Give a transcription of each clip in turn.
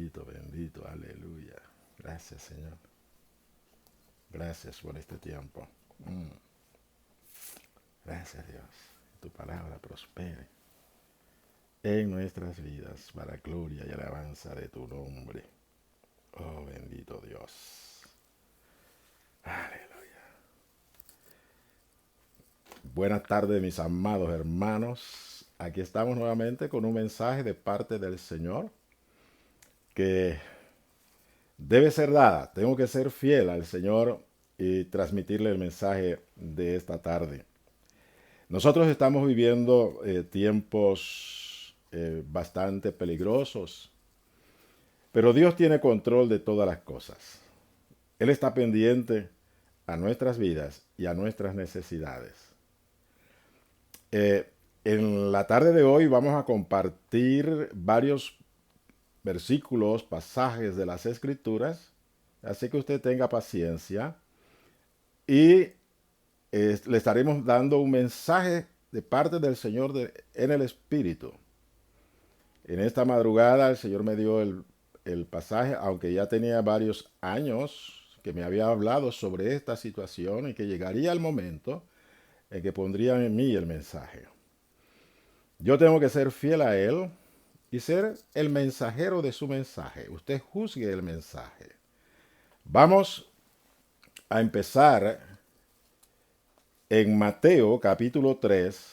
bendito, bendito, aleluya. Gracias, Señor. Gracias por este tiempo. Gracias, Dios. Tu palabra prospere en nuestras vidas para gloria y alabanza de tu nombre. Oh, bendito Dios. Aleluya. Buenas tardes, mis amados hermanos. Aquí estamos nuevamente con un mensaje de parte del Señor que debe ser dada. Tengo que ser fiel al Señor y transmitirle el mensaje de esta tarde. Nosotros estamos viviendo tiempos bastante peligrosos, pero Dios tiene control de todas las cosas. Él está pendiente a nuestras vidas y a nuestras necesidades. En la tarde de hoy vamos a compartir varios versículos, pasajes de las Escrituras, así que usted tenga paciencia y le estaremos dando un mensaje de parte del Señor en el Espíritu. En esta madrugada el Señor me dio el pasaje, aunque ya tenía varios años que me había hablado sobre esta situación y que llegaría el momento en que pondría en mí el mensaje. Yo tengo que ser fiel a Él y ser el mensajero de su mensaje. Usted juzgue el mensaje. Vamos a empezar en Mateo capítulo 3,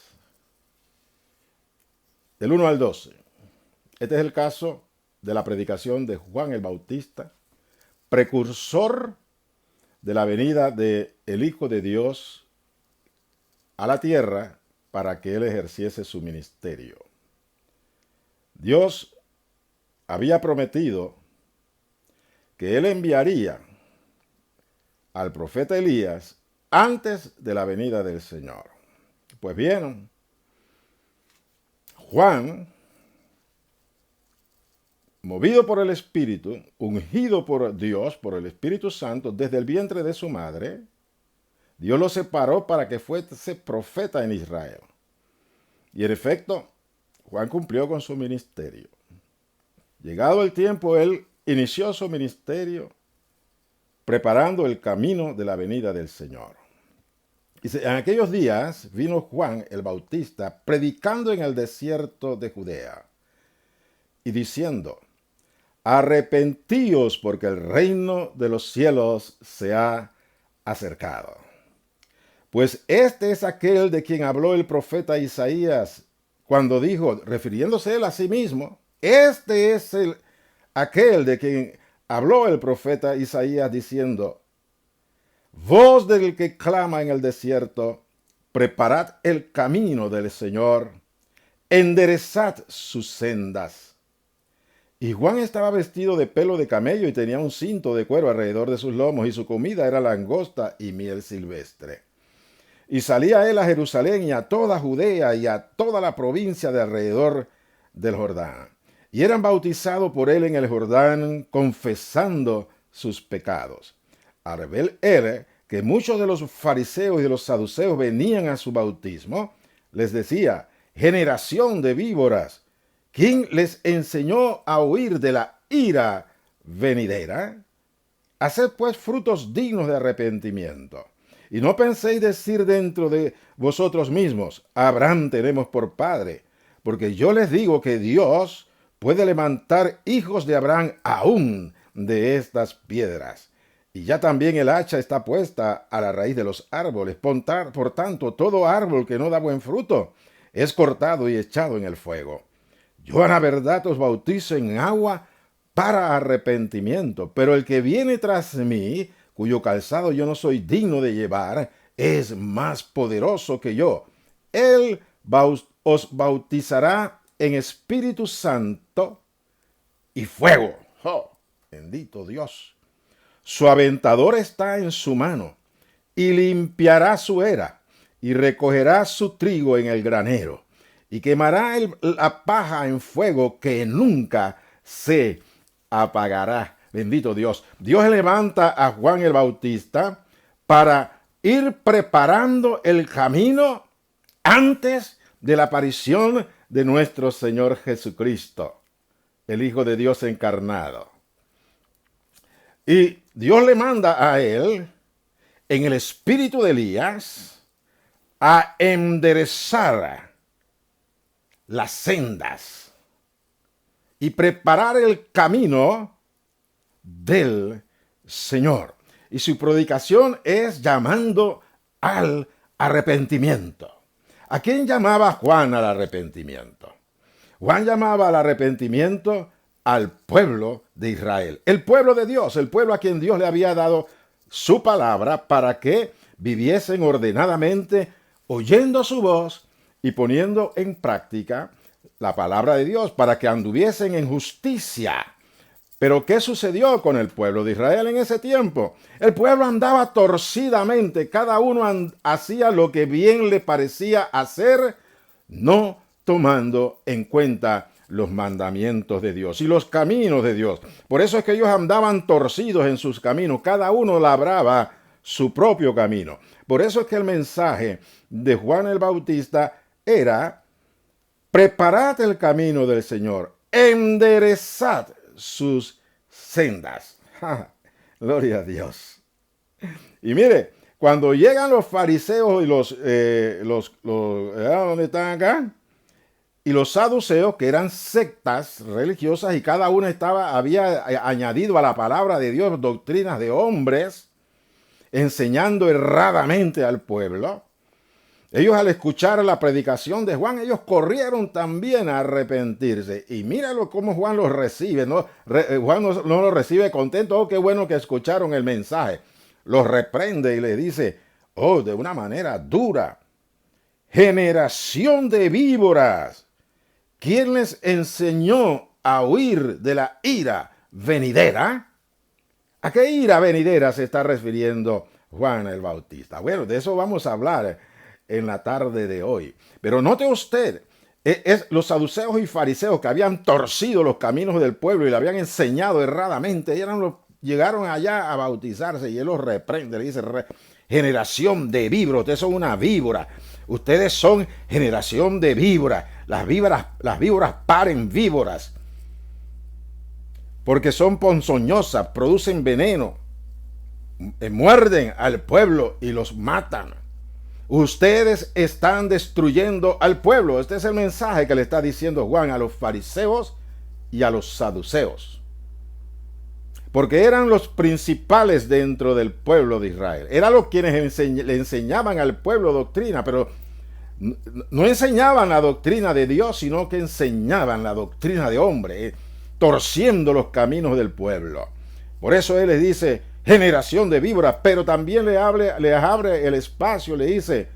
del 1 al 12. Este es el caso de la predicación de Juan el Bautista, precursor de la venida del Hijo de Dios a la tierra para que él ejerciese su ministerio. Dios había prometido que él enviaría al profeta Elías antes de la venida del Señor. Pues bien, Juan, movido por el Espíritu, ungido por Dios, por el Espíritu Santo, desde el vientre de su madre, Dios lo separó para que fuese profeta en Israel. Y en efecto, Juan cumplió con su ministerio. Llegado el tiempo, él inició su ministerio preparando el camino de la venida del Señor. Dice, en aquellos días vino Juan el Bautista predicando en el desierto de Judea y diciendo, arrepentíos porque el reino de los cielos se ha acercado. Pues este es aquel de quien habló el profeta Isaías cuando dijo, refiriéndose él a sí mismo, este es aquel de quien habló el profeta Isaías diciendo, voz del que clama en el desierto, preparad el camino del Señor, enderezad sus sendas. Y Juan estaba vestido de pelo de camello y tenía un cinto de cuero alrededor de sus lomos y su comida era langosta y miel silvestre. Y salía él a Jerusalén y a toda Judea y a toda la provincia de alrededor del Jordán. Y eran bautizados por él en el Jordán, confesando sus pecados. Al ver él que muchos de los fariseos y de los saduceos venían a su bautismo, les decía, generación de víboras, ¿quién les enseñó a huir de la ira venidera? Haced pues frutos dignos de arrepentimiento. Y no penséis decir dentro de vosotros mismos, Abraham tenemos por padre, porque yo les digo que Dios puede levantar hijos de Abraham aún de estas piedras. Y ya también el hacha está puesta a la raíz de los árboles. Por tanto, todo árbol que no da buen fruto es cortado y echado en el fuego. Yo a la verdad os bautizo en agua para arrepentimiento, pero el que viene tras mí, cuyo calzado yo no soy digno de llevar, es más poderoso que yo. Él os bautizará en Espíritu Santo y fuego. ¡Oh, bendito Dios! Su aventador está en su mano, y limpiará su era, y recogerá su trigo en el granero, y quemará la paja en fuego que nunca se apagará. Bendito Dios. Dios levanta a Juan el Bautista para ir preparando el camino antes de la aparición de nuestro Señor Jesucristo. el Hijo de Dios encarnado. Y Dios le manda a él, en el espíritu de Elías, a enderezar las sendas y preparar el camino del Señor. Y su predicación es llamando al arrepentimiento. ¿A quién llamaba Juan al arrepentimiento? Juan llamaba al arrepentimiento al pueblo de Israel, el pueblo de Dios, el pueblo a quien Dios le había dado su palabra para que viviesen ordenadamente, oyendo su voz y poniendo en práctica la palabra de Dios, para que anduviesen en justicia. Pero ¿qué sucedió con el pueblo de Israel en ese tiempo? El pueblo andaba torcidamente, cada uno hacía lo que bien le parecía hacer, no tomando en cuenta los mandamientos de Dios y los caminos de Dios. Por eso es que ellos andaban torcidos en sus caminos, cada uno labraba su propio camino. Por eso es que el mensaje de Juan el Bautista era: preparad el camino del Señor, enderezad sus sendas. Gloria a Dios. Y mire, cuando llegan los fariseos y ¿dónde están acá? Y los saduceos, que eran sectas religiosas, y cada uno había añadido a la palabra de Dios doctrinas de hombres, enseñando erradamente al pueblo. Ellos, al escuchar la predicación de Juan, ellos corrieron también a arrepentirse. Y míralo cómo Juan los recibe. Juan no los recibe contento. Oh, qué bueno que escucharon el mensaje. Los reprende y le dice, oh, de una manera dura: generación de víboras, ¿quién les enseñó a huir de la ira venidera? ¿A qué ira venidera se está refiriendo Juan el Bautista? Bueno, de eso vamos a hablar en la tarde de hoy. Pero note usted, los saduceos y fariseos, que habían torcido los caminos del pueblo y le habían enseñado erradamente, llegaron allá a bautizarse, y él los reprende, le dice: generación de víboras, ustedes son una víbora, ustedes son generación de víboras, las víboras paren víboras, porque son ponzoñosas, producen veneno, muerden al pueblo y los matan. Ustedes están destruyendo al pueblo. Este es el mensaje que le está diciendo Juan a los fariseos y a los saduceos, porque eran los principales dentro del pueblo de Israel. Eran los quienes le enseñaban al pueblo doctrina, pero no enseñaban la doctrina de Dios, sino que enseñaban la doctrina de hombre, torciendo los caminos del pueblo. Por eso él les dice: generación de víboras, pero también les abre el espacio, le dice: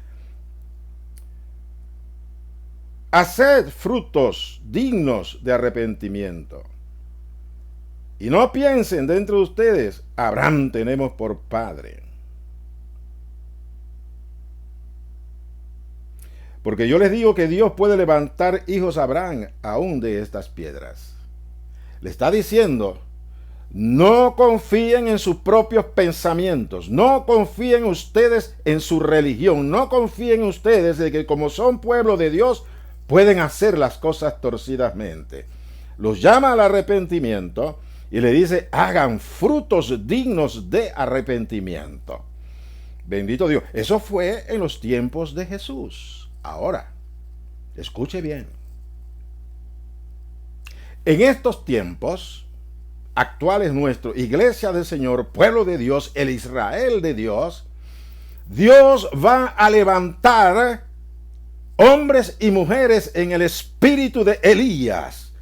haced frutos dignos de arrepentimiento. Y no piensen dentro de ustedes: Abraham tenemos por padre. Porque yo les digo que Dios puede levantar hijos a Abraham aún de estas piedras. Le está diciendo: no confíen en sus propios pensamientos, no confíen ustedes en su religión, no confíen ustedes de que como son pueblo de Dios pueden hacer las cosas torcidamente. Los llama al arrepentimiento y le dice: hagan frutos dignos de arrepentimiento. Bendito Dios. Eso fue en los tiempos de Jesús. Ahora, escuche bien. En estos tiempos actuales nuestros, iglesia del Señor, pueblo de Dios, el Israel de Dios, Dios va a levantar hombres y mujeres en el espíritu de Elías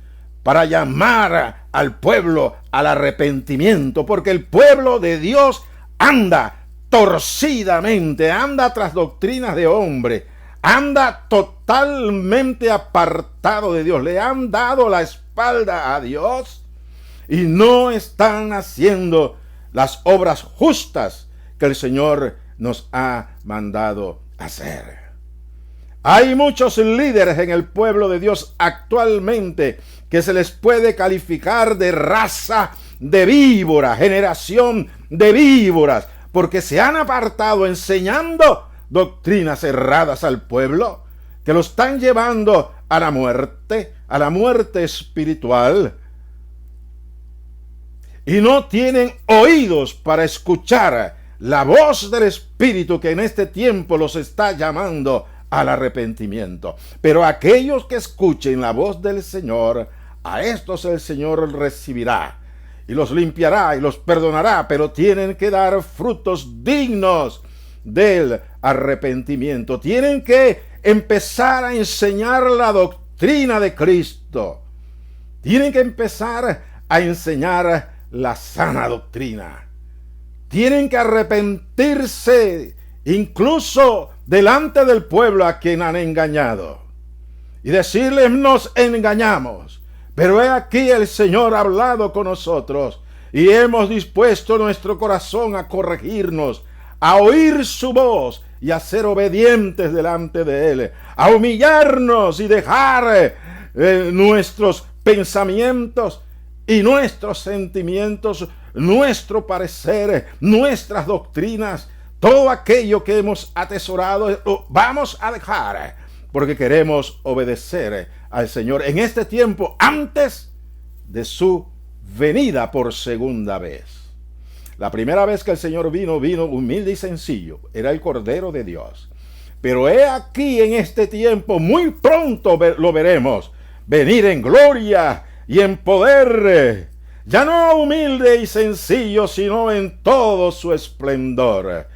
para llamar al pueblo al arrepentimiento, porque el pueblo de Dios anda torcidamente, anda tras doctrinas de hombre, anda totalmente apartado de Dios, le han dado la espalda a Dios y no están haciendo las obras justas que el Señor nos ha mandado hacer. Hay muchos líderes en el pueblo de Dios actualmente que se les puede calificar de raza de víboras, generación de víboras, porque se han apartado enseñando doctrinas erradas al pueblo, que lo están llevando a la muerte espiritual, y no tienen oídos para escuchar la voz del Espíritu que en este tiempo los está llamando al arrepentimiento. Pero aquellos que escuchen la voz del Señor, a estos el Señor recibirá y los limpiará y los perdonará, pero tienen que dar frutos dignos del arrepentimiento. Tienen que empezar a enseñar la doctrina de Cristo. Tienen que empezar a enseñar la sana doctrina. Tienen que arrepentirse incluso delante del pueblo a quien han engañado y decirles: nos engañamos, pero he aquí el Señor ha hablado con nosotros y hemos dispuesto nuestro corazón a corregirnos, a oír su voz y a ser obedientes delante de Él, a humillarnos y dejar nuestros pensamientos y nuestros sentimientos, nuestro parecer, nuestras doctrinas, todo aquello que hemos atesorado, lo vamos a dejar, porque queremos obedecer al Señor en este tiempo antes de su venida por segunda vez. La primera vez que el Señor vino humilde y sencillo, era el Cordero de Dios. Pero he aquí en este tiempo, muy pronto lo veremos, venir en gloria y en poder, ya no humilde y sencillo, sino en todo su esplendor.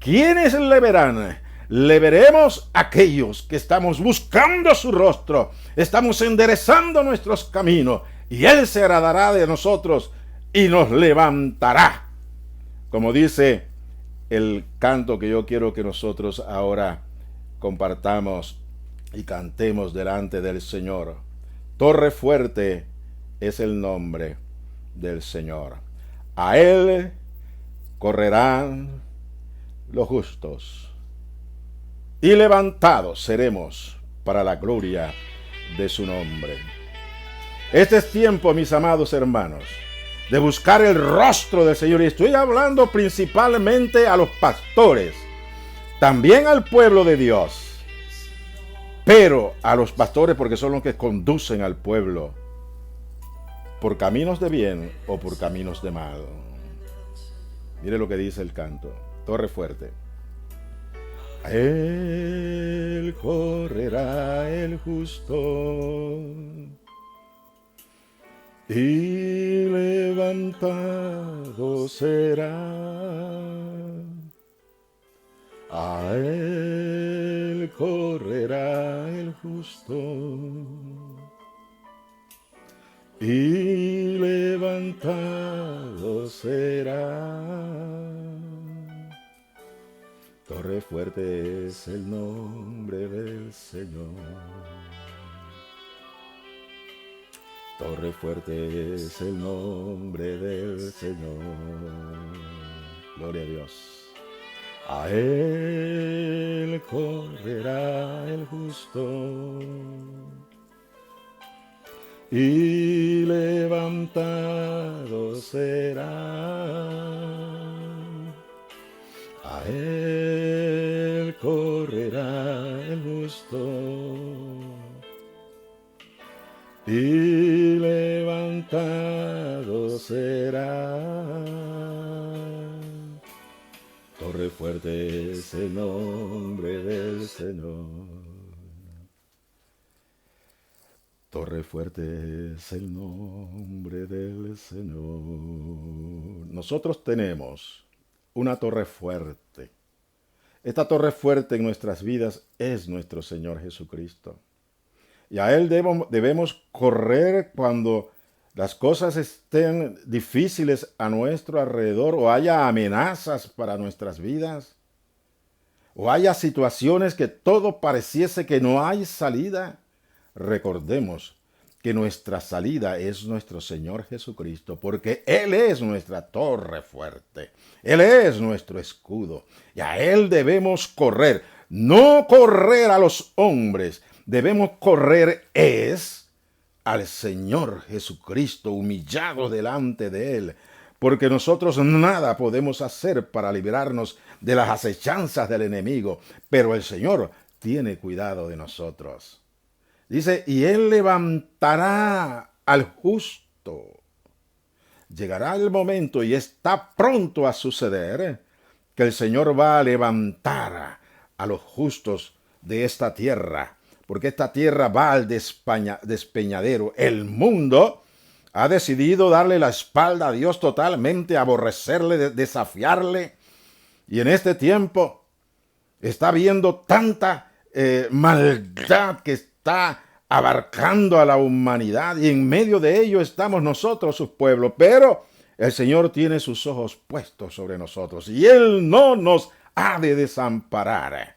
¿Quiénes le verán? Le veremos aquellos que estamos buscando su rostro, estamos enderezando nuestros caminos, y Él se agradará de nosotros y nos levantará. Como dice el canto que yo quiero que nosotros ahora compartamos y cantemos delante del Señor. Torre fuerte es el nombre del Señor. A Él correrán los justos y levantados seremos para la gloria de su nombre. Este es tiempo, mis amados hermanos, de buscar el rostro del Señor. Y estoy hablando principalmente a los pastores, también al pueblo de Dios, pero a los pastores, porque son los que conducen al pueblo por caminos de bien o por caminos de mal. Mire lo que dice el canto. Torre fuerte. A Él correrá el justo y levantado será. A Él correrá el justo y levantado será. Torre fuerte es el nombre del Señor. Torre fuerte es el nombre del Señor. Gloria a Dios. A Él correrá el justo y levantado será. A Él correrá el justo y levantado será. Torre fuerte es el nombre del Señor. Torre fuerte es el nombre del Señor. Nosotros tenemos una torre fuerte. Esta torre fuerte en nuestras vidas es nuestro Señor Jesucristo. Y a Él debemos correr cuando las cosas estén difíciles a nuestro alrededor, o haya amenazas para nuestras vidas, o haya situaciones que todo pareciese que no hay salida. Recordemos que nuestra salida es nuestro Señor Jesucristo, porque Él es nuestra torre fuerte. Él es nuestro escudo. Y a Él debemos correr. No correr a los hombres. Debemos correr al Señor Jesucristo, humillado delante de Él. Porque nosotros nada podemos hacer para librarnos de las acechanzas del enemigo. Pero el Señor tiene cuidado de nosotros. Dice, y Él levantará al justo. llegará el momento, y está pronto a suceder, que el Señor va a levantar a los justos de esta tierra, porque esta tierra va al despeñadero. El mundo ha decidido darle la espalda a Dios totalmente, aborrecerle, desafiarle, y en este tiempo está viendo tanta maldad que está abarcando a la humanidad, y en medio de ello estamos nosotros, sus pueblos. Pero el Señor tiene sus ojos puestos sobre nosotros, y Él no nos ha de desamparar.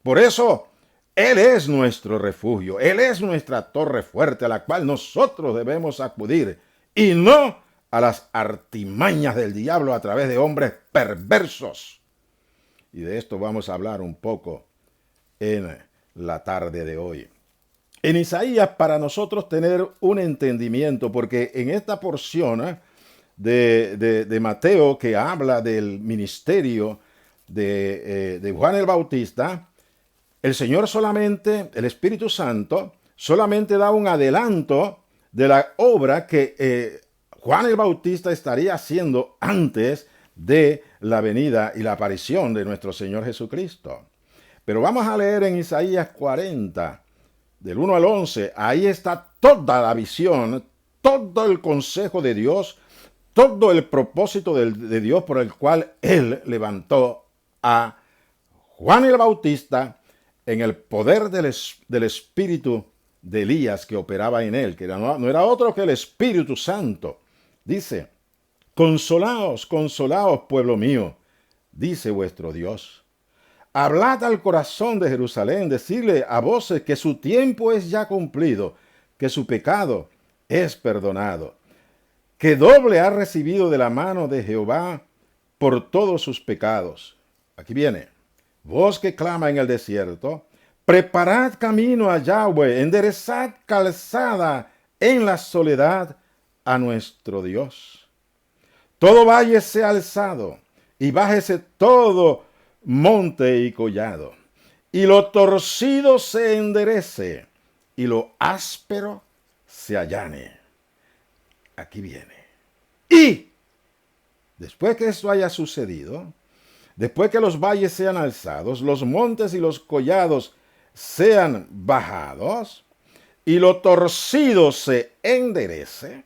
Por eso, Él es nuestro refugio, Él es nuestra torre fuerte a la cual nosotros debemos acudir, y no a las artimañas del diablo a través de hombres perversos. Y de esto vamos a hablar un poco en la tarde de hoy. En Isaías, para nosotros tener un entendimiento, porque en esta porción de Mateo que habla del ministerio de Juan el Bautista, el Señor solamente, el Espíritu Santo, solamente da un adelanto de la obra que Juan el Bautista estaría haciendo antes de la venida y la aparición de nuestro Señor Jesucristo. Pero vamos a leer en Isaías 40, del 1 al 11, ahí está toda la visión, todo el consejo de Dios, todo el propósito de Dios por el cual Él levantó a Juan el Bautista en el poder del Espíritu de Elías que operaba en él, que no era otro que el Espíritu Santo. Dice: consolaos, consolaos, pueblo mío, dice vuestro Dios. Hablad al corazón de Jerusalén, decirle a voces que su tiempo es ya cumplido, que su pecado es perdonado, que doble ha recibido de la mano de Jehová por todos sus pecados. Aquí viene: voz que clama en el desierto, preparad camino a Yahweh, enderezad calzada en la soledad a nuestro Dios. Todo valle sea alzado, y bájese todo monte y collado, y lo torcido se enderece, y lo áspero se allane. Aquí viene. Y después que esto haya sucedido, después que los valles sean alzados, los montes y los collados sean bajados, y lo torcido se enderece,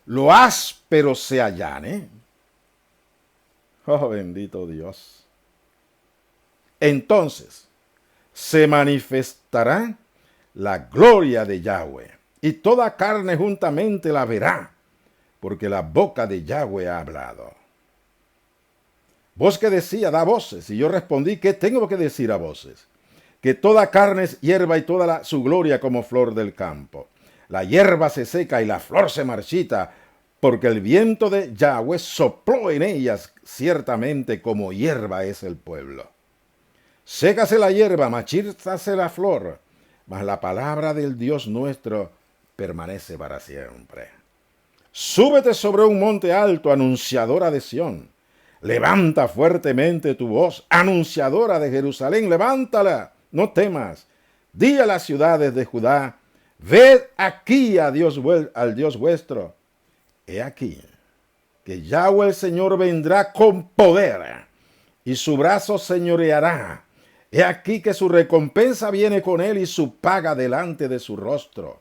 lo áspero se allane. Oh, bendito Dios. Entonces se manifestará la gloria de Yahweh, y toda carne juntamente la verá, porque la boca de Yahweh ha hablado. Voz que decía, da voces, y yo respondí, ¿qué tengo que decir a voces? Que toda carne es hierba, y toda su gloria como flor del campo. La hierba se seca y la flor se marchita, porque el viento de Yahweh sopló en ellas, ciertamente como hierba es el pueblo. Sécase la hierba, marchítase la flor, mas la palabra del Dios nuestro permanece para siempre. Súbete sobre un monte alto, anunciadora de Sión. Levanta fuertemente tu voz, anunciadora de Jerusalén, levántala, no temas. Di a las ciudades de Judá: ved aquí al Dios vuestro. He aquí que Yahweh el Señor vendrá con poder, y su brazo señoreará. He aquí que su recompensa viene con él, y su paga delante de su rostro.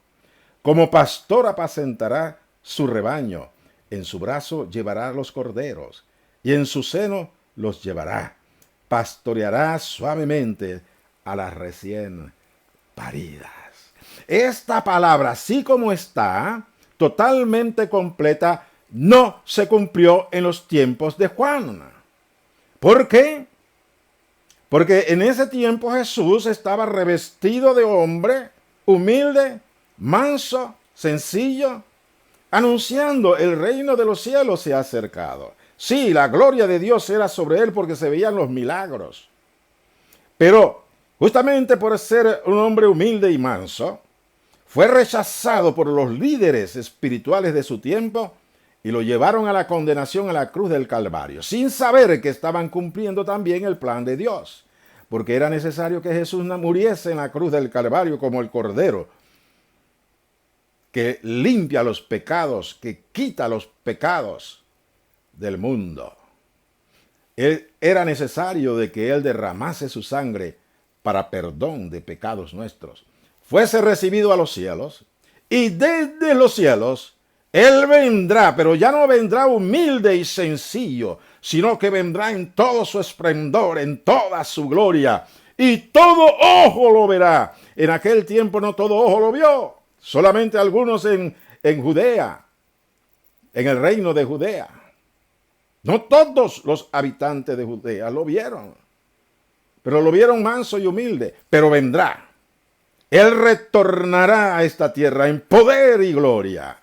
Como pastor apacentará su rebaño, en su brazo llevará los corderos, y en su seno los llevará. Pastoreará suavemente a las recién paridas. Esta palabra, así como está, totalmente completa, no se cumplió en los tiempos de Juan. ¿Por qué? Porque en ese tiempo Jesús estaba revestido de hombre, humilde, manso, sencillo, anunciando: el reino de los cielos se ha acercado. Sí, la gloria de Dios era sobre él porque se veían los milagros. Pero justamente por ser un hombre humilde y manso, fue rechazado por los líderes espirituales de su tiempo, y lo llevaron a la condenación a la cruz del Calvario, sin saber que estaban cumpliendo también el plan de Dios, porque era necesario que Jesús muriese en la cruz del Calvario como el Cordero que limpia los pecados, que quita los pecados del mundo. Era necesario de que Él derramase su sangre para perdón de pecados nuestros. Fuese recibido a los cielos, y desde los cielos Él vendrá, pero ya no vendrá humilde y sencillo, sino que vendrá en todo su esplendor, en toda su gloria, y todo ojo lo verá. En aquel tiempo no todo ojo lo vio, solamente algunos en Judea, en el reino de Judea. No todos los habitantes de Judea lo vieron, pero lo vieron manso y humilde. Pero vendrá. Él retornará a esta tierra en poder y gloria,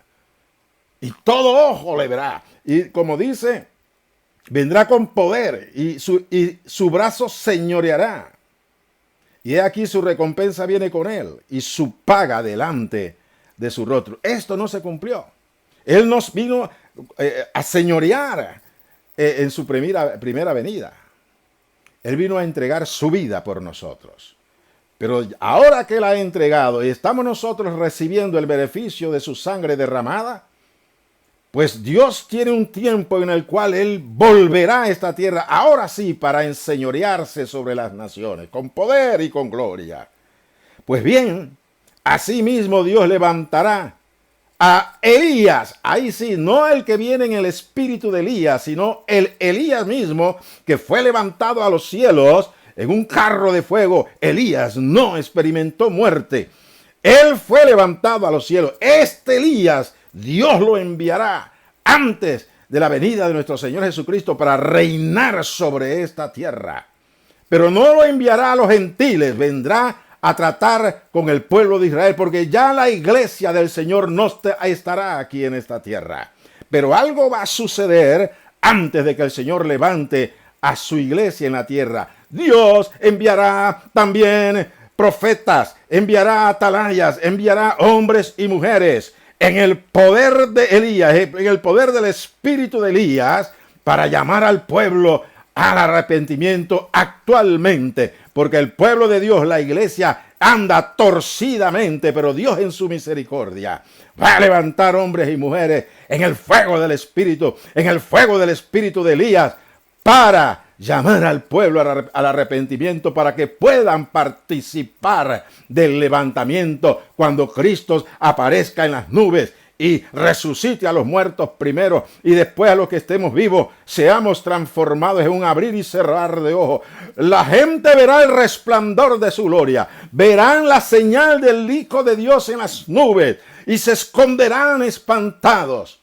y todo ojo le verá. Y como dice, vendrá con poder, y su brazo señoreará. Y he aquí su recompensa viene con él, y su paga delante de su rostro. Esto no se cumplió. Él nos vino a señorear en su primera venida. Él vino a entregar su vida por nosotros. Pero ahora que Él ha entregado y estamos nosotros recibiendo el beneficio de su sangre derramada, pues Dios tiene un tiempo en el cual Él volverá a esta tierra, ahora sí, para enseñorearse sobre las naciones, con poder y con gloria. Pues bien, asimismo Dios levantará a Elías, ahí sí, no el que viene en el espíritu de Elías, sino el Elías mismo que fue levantado a los cielos en un carro de fuego. Elías no experimentó muerte. Él fue levantado a los cielos. Este Elías, Dios lo enviará antes de la venida de nuestro Señor Jesucristo para reinar sobre esta tierra. Pero no lo enviará a los gentiles, vendrá a tratar con el pueblo de Israel, porque ya la iglesia del Señor no estará aquí en esta tierra. Pero algo va a suceder antes de que el Señor levante a su iglesia en la tierra. Dios enviará también profetas, enviará atalayas, enviará hombres y mujeres en el poder de Elías, en el poder del espíritu de Elías, para llamar al pueblo al arrepentimiento actualmente, porque el pueblo de Dios, la iglesia, anda torcidamente, pero Dios en su misericordia va a levantar hombres y mujeres en el fuego del espíritu, en el fuego del espíritu de Elías, para llamar al pueblo al arrepentimiento, para que puedan participar del levantamiento cuando Cristo aparezca en las nubes y resucite a los muertos primero, y después a los que estemos vivos seamos transformados en un abrir y cerrar de ojos. La gente verá el resplandor de su gloria, verán la señal del Hijo de Dios en las nubes y se esconderán espantados.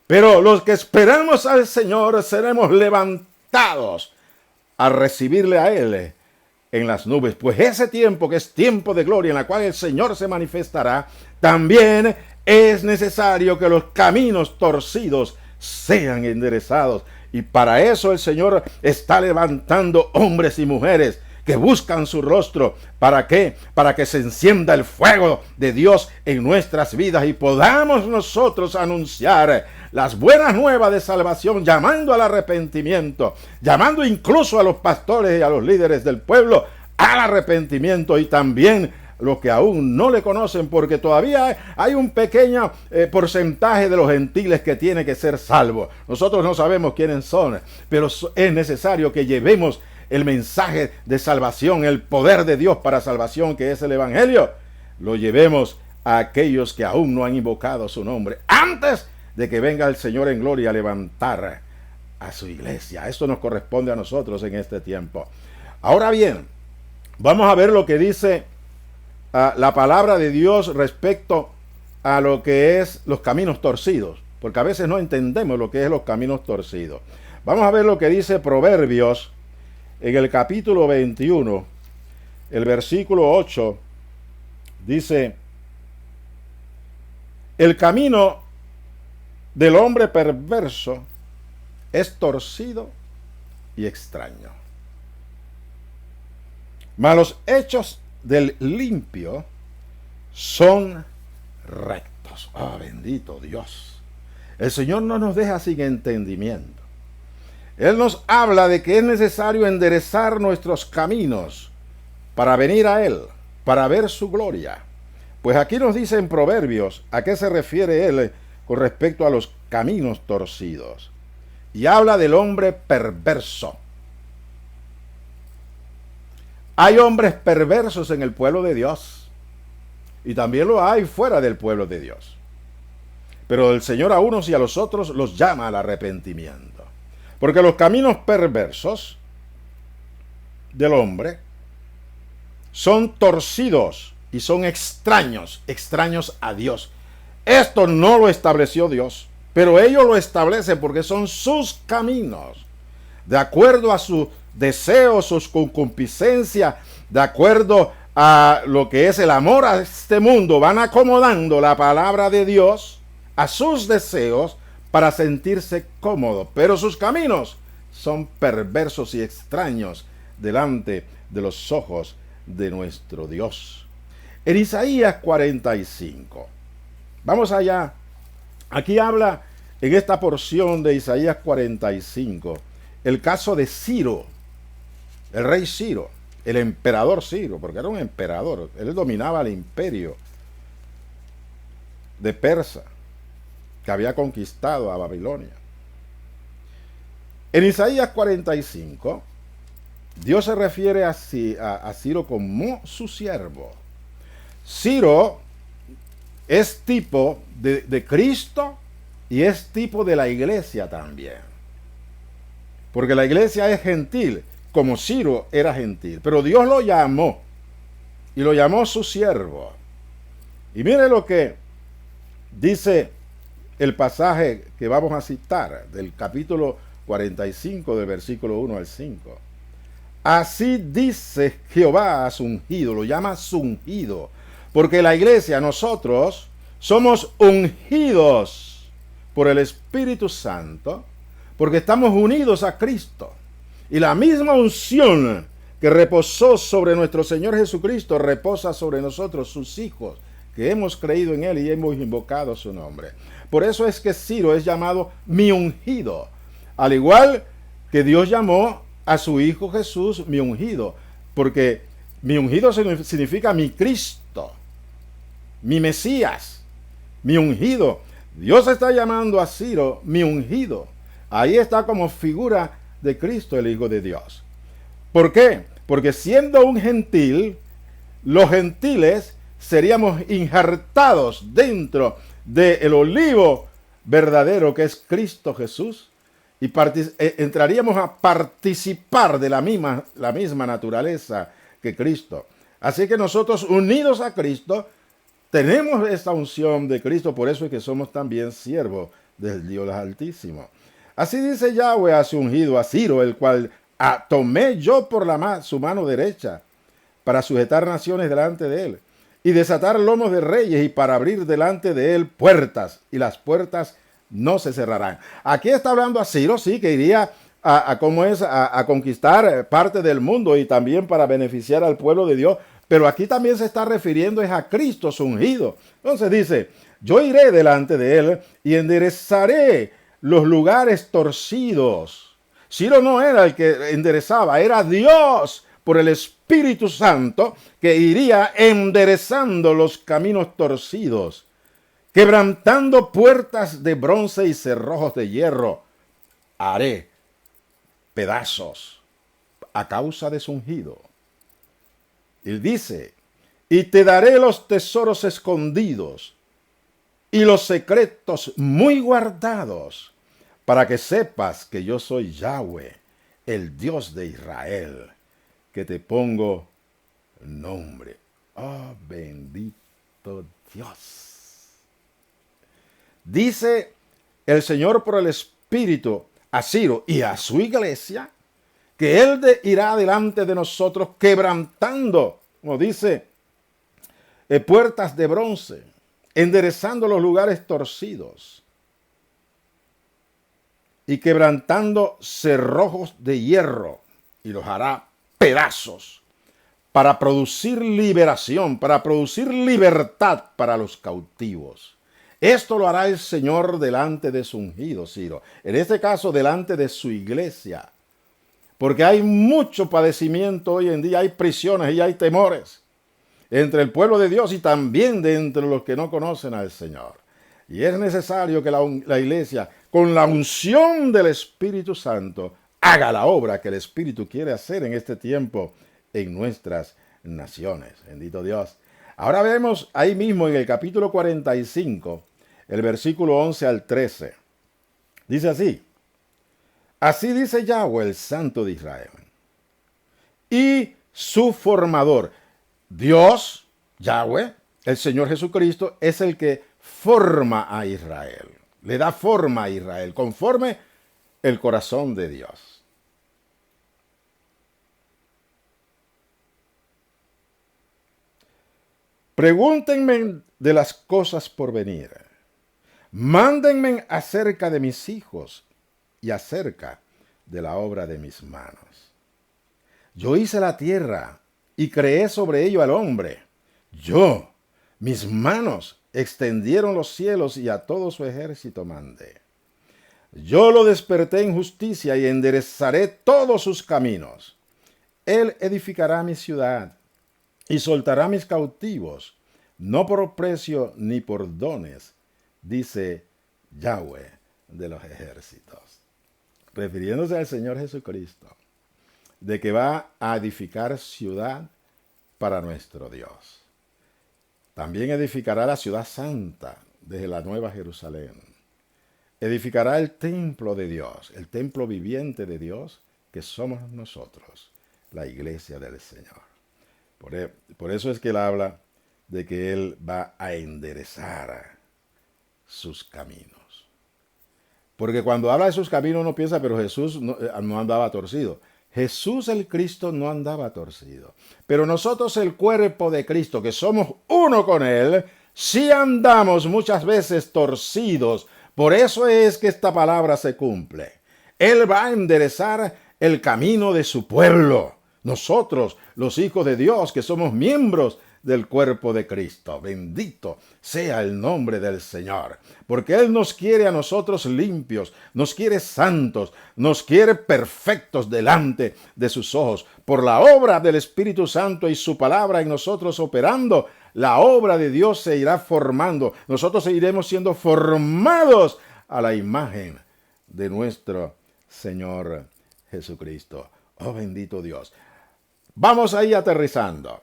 Pero los que esperamos al Señor seremos levantados a recibirle a Él en las nubes. Pues ese tiempo, que es tiempo de gloria en la cual el Señor se manifestará, también es necesario que los caminos torcidos sean enderezados. Y para eso el Señor está levantando hombres y mujeres que buscan su rostro. ¿Para qué? Para que se encienda el fuego de Dios en nuestras vidas y podamos nosotros anunciar las buenas nuevas de salvación, llamando al arrepentimiento, llamando incluso a los pastores y a los líderes del pueblo al arrepentimiento, y también los que aún no le conocen, porque todavía hay un pequeño porcentaje de los gentiles que tiene que ser salvo. Nosotros no sabemos quiénes son, pero es necesario que llevemos el mensaje de salvación, el poder de Dios para salvación, que es el Evangelio, lo llevemos a aquellos que aún no han invocado su nombre, antes de que venga el Señor en gloria a levantar a su iglesia. Esto nos corresponde a nosotros en este tiempo. Ahora bien, vamos a ver lo que dice la palabra de Dios respecto a lo que es los caminos torcidos, porque a veces no entendemos lo que es los caminos torcidos. Vamos a ver lo que dice Proverbios en el capítulo 21, el versículo 8, dice: el camino del hombre perverso es torcido y extraño, mas los hechos del limpio son rectos. Oh, bendito Dios. El Señor no nos deja sin entendimiento. Él nos habla de que es necesario enderezar nuestros caminos para venir a Él, para ver su gloria, Pues aquí nos dice en Proverbios a qué se refiere él con respecto a los caminos torcidos. Y habla del hombre perverso. Hay hombres perversos en el pueblo de Dios. Y también lo hay fuera del pueblo de Dios. Pero el Señor a unos y a los otros los llama al arrepentimiento. Porque los caminos perversos del hombre son torcidos y son extraños a Dios. Esto no lo estableció Dios, pero ellos lo establecen porque son sus caminos, de acuerdo a sus deseos, sus concupiscencias, de acuerdo a lo que es el amor a este mundo. Van acomodando la palabra de Dios a sus deseos para sentirse cómodos, pero sus caminos son perversos y extraños delante de los ojos de nuestro Dios. En Isaías 45, vamos allá. Aquí habla en esta porción de Isaías 45 el caso de Ciro, el rey Ciro, el emperador Ciro, porque era un emperador, él dominaba el imperio de Persa, que había conquistado a Babilonia. En Isaías 45, Dios se refiere a Ciro como su siervo. Ciro es tipo de Cristo y es tipo de la iglesia también. Porque la iglesia es gentil, como Ciro era gentil. Pero Dios lo llamó y lo llamó su siervo. Y mire lo que dice el pasaje que vamos a citar del capítulo 45 del versículo 1 al 5. Así dice Jehová a su ungido, lo llama su ungido, porque la iglesia, nosotros, somos ungidos por el Espíritu Santo, porque estamos unidos a Cristo. Y la misma unción que reposó sobre nuestro Señor Jesucristo reposa sobre nosotros, sus hijos, que hemos creído en Él y hemos invocado su nombre. Por eso es que Ciro es llamado mi ungido, al igual que Dios llamó a su Hijo Jesús mi ungido, porque mi ungido significa mi Cristo, mi Mesías, mi ungido. Dios está llamando a Ciro mi ungido. Ahí está como figura de Cristo, el Hijo de Dios. ¿Por qué? Porque siendo un gentil, los gentiles seríamos injertados dentro del olivo verdadero que es Cristo Jesús y entraríamos a participar de la misma naturaleza que Cristo. Así que nosotros, unidos a Cristo, tenemos esta unción de Cristo, por eso es que somos también siervos del Dios Altísimo. Así dice Yahweh a su ungido, a Ciro, el cual tomé yo por su mano derecha, para sujetar naciones delante de él, y desatar lomos de reyes, y para abrir delante de él puertas, y las puertas no se cerrarán. Aquí está hablando a Ciro, sí, que iría a conquistar parte del mundo y también para beneficiar al pueblo de Dios, pero aquí también se está refiriendo a Cristo, su ungido. Entonces dice, yo iré delante de él y enderezaré los lugares torcidos. Ciro no era el que enderezaba, era Dios por el Espíritu Santo que iría enderezando los caminos torcidos, quebrantando puertas de bronce y cerrojos de hierro. Haré pedazos a causa de su ungido. Él dice, y te daré los tesoros escondidos y los secretos muy guardados, para que sepas que yo soy Yahweh, el Dios de Israel, que te pongo nombre. Oh, bendito Dios. Dice el Señor por el Espíritu a Ciro y a su iglesia, que Él irá delante de nosotros quebrantando, como dice, puertas de bronce, enderezando los lugares torcidos y quebrantando cerrojos de hierro, y los hará pedazos para producir liberación, para producir libertad para los cautivos. Esto lo hará el Señor delante de su ungido, Ciro. En este caso, delante de su iglesia. Porque hay mucho padecimiento hoy en día, hay prisiones y hay temores. entre el pueblo de Dios y también de entre los que no conocen al Señor. Y es necesario que la iglesia, con la unción del Espíritu Santo, haga la obra que el Espíritu quiere hacer en este tiempo en nuestras naciones. Bendito Dios. Ahora vemos ahí mismo en el capítulo 45, el versículo 11 al 13. Dice así: así dice Yahweh, el Santo de Israel, y su formador. Dios, Yahweh, el Señor Jesucristo, es el que forma a Israel. Le da forma a Israel, conforme el corazón de Dios. Pregúntenme de las cosas por venir. Mándenme acerca de mis hijos y acerca de la obra de mis manos. Yo hice la tierra y creé sobre ello al hombre. Yo, mis manos, extendieron los cielos y a todo su ejército mandé. Yo lo desperté en justicia y enderezaré todos sus caminos. Él edificará mi ciudad y soltará mis cautivos, no por precio ni por dones, dice Yahweh de los ejércitos. Refiriéndose al Señor Jesucristo, de que va a edificar ciudad para nuestro Dios. También edificará la ciudad santa desde la Nueva Jerusalén. Edificará el templo de Dios, el templo viviente de Dios, que somos nosotros, la iglesia del Señor. Por eso es que él habla de que él va a enderezar sus caminos. Porque cuando habla de sus caminos uno piensa, pero Jesús no andaba torcido. Jesús el Cristo no andaba torcido. Pero nosotros, el cuerpo de Cristo, que somos uno con Él, sí andamos muchas veces torcidos. Por eso es que esta palabra se cumple. Él va a enderezar el camino de su pueblo. Nosotros, los hijos de Dios, que somos miembros del cuerpo de Cristo. Bendito sea el nombre del Señor. Porque Él nos quiere a nosotros limpios, nos quiere santos, nos quiere perfectos delante de sus ojos. Por la obra del Espíritu Santo y su palabra en nosotros operando, la obra de Dios se irá formando. Nosotros seguiremos siendo formados a la imagen de nuestro Señor Jesucristo. Oh, bendito Dios. Vamos ahí aterrizando.